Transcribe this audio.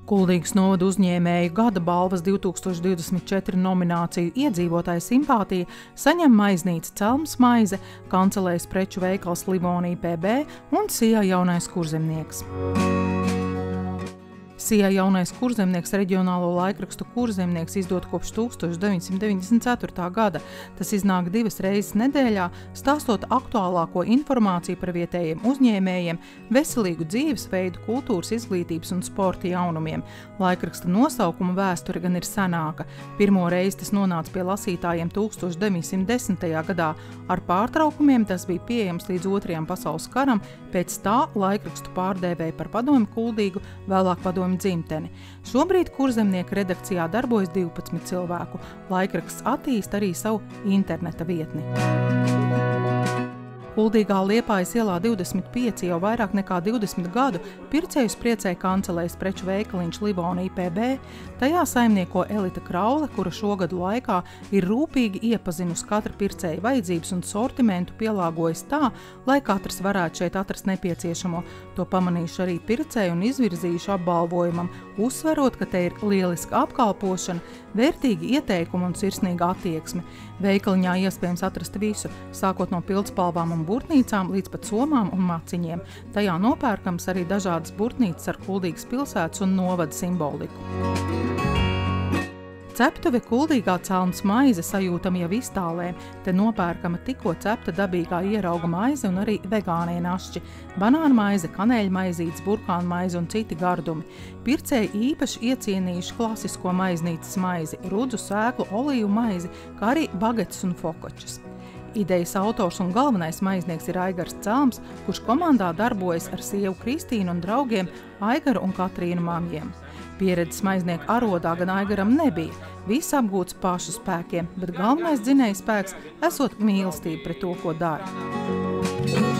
Kuldīgas novada uzņēmēju gada balvas 2024 nomināciju iedzīvotāja simpātija saņem maiznīca Celmas maize, kancelējas preču veikals Livonija PB un Sijā jaunais kurzemnieks. Sijā jaunais kurzemnieks reģionālo laikrakstu Kurzemnieks izdod kopš 1994. gada. Tas iznāk 2 reizes nedēļā, stāstot aktuālāko informāciju par vietējiem uzņēmējiem, veselīgu dzīvesveidu, kultūras, izglītības un sporta jaunumiem. Laikraksta nosaukuma vēsture gan ir senāka. Pirmo reizi tas nonāca pie lasītājiem 1910. gadā. Ar pārtraukumiem tas bija pieejams līdz 2. pasaules karam, pēc tā laikrakstu pārdēvēja par Padomju Kuldīgu, vēlāk Padomju dzimteni. Šobrīd Kurzemnieka redakcijā darbojas 12 cilvēku. Laikraksts attīsta arī savu interneta vietni. Kuldīgā Liepājas ielā 25 jau vairāk nekā 20 gadu pircējus priecē kancelējas preču veikaliņš Livonija PB. Tajā saimnieko Elita Kraule, kura šogadu laikā ir rūpīgi iepazinusi katra pircēja vajadzības un sortimentu pielāgojas tā, lai katrs varētu šeit atrast nepieciešamo. To pamanījuši arī pircēji un izvirzījuši apbalvojumam, uzsverot, ka te ir lieliska apkalpošana, vērtīgi ieteikumi un sirsnīga attieksme. Veikaliņā iespējams atrast visu, sākot no pildspalvām un burtnīcām līdz pat somām un maciņiem. Tajā nopērkams arī dažādas burtnīcas ar Kuldīgas pilsētas un novada simboliku. Ceptuve Kuldīgā Celmas maize sajūtama jau iztālē. Te nopērkama tikko cepta dabīgā ierauga maize un arī vegānie našķi, banāna maize, kanēļa maizītes, burkānu maize un citi gardumi. Pircēji īpaši iecienījuši klasisko maiznīcas maizi, rudzu, sēklu, olīvu maizi, kā arī bagetes un fokočas. Idejas autors un galvenais maiznieks ir Aigars Celms, kurš komandā darbojas ar sievu Kristīnu un draugiem Aigaru un Katrīnu Mamjiem. Pieredzes maiznieka arodā gan Aigaram nebija, viss apgūts pašu spēkiem, bet galvenais dzinējspēks esot mīlestība pret to, ko dara.